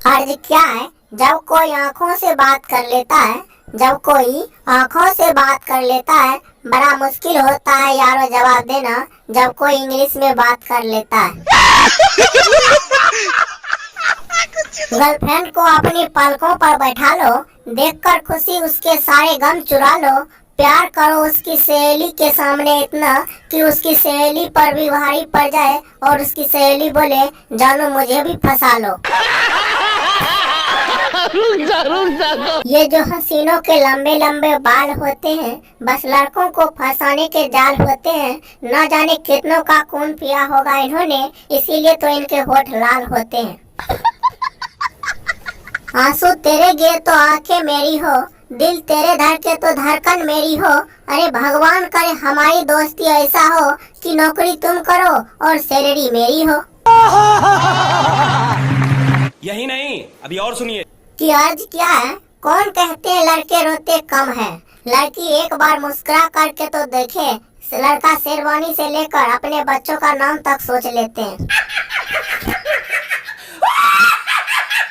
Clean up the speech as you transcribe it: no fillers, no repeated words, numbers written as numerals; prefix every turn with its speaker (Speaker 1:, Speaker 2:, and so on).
Speaker 1: अर्ज क्या है? जब कोई आंखों से बात कर लेता है, जब कोई आंखों से बात कर लेता है, बड़ा मुश्किल होता है यारो जवाब देना जब कोई इंग्लिश में बात कर लेता है। गर्लफ्रेंड को अपनी पलकों पर बैठा लो, देखकर खुशी उसके सारे गम चुरा लो। प्यार करो उसकी सहेली के सामने इतना कि उसकी सहेली पर भी भारी पड़ जाए और उसकी सहेली बोले जानो मुझे भी फंसा लो। ये जो हसीनों के लंबे लंबे बाल होते हैं बस लड़कों को फंसाने के जाल होते हैं। न जाने कितनों का खून पिया होगा इन्होंने, इसीलिए तो इनके होठ लाल होते हैं। आंसू तेरे गिरे तो आंखें मेरी हो, दिल तेरे धड़के तो धड़कन मेरी हो। अरे भगवान करे हमारी दोस्ती ऐसा हो कि नौकरी तुम करो और सैलरी मेरी हो।
Speaker 2: यही नहीं, अभी और सुनिए
Speaker 1: कि अर्ज क्या है? कौन कहते हैं लड़के रोते कम है? लड़की एक बार मुस्कुरा करके तो देखे, लड़का शेरवानी से लेकर अपने बच्चों का नाम तक सोच लेते हैं।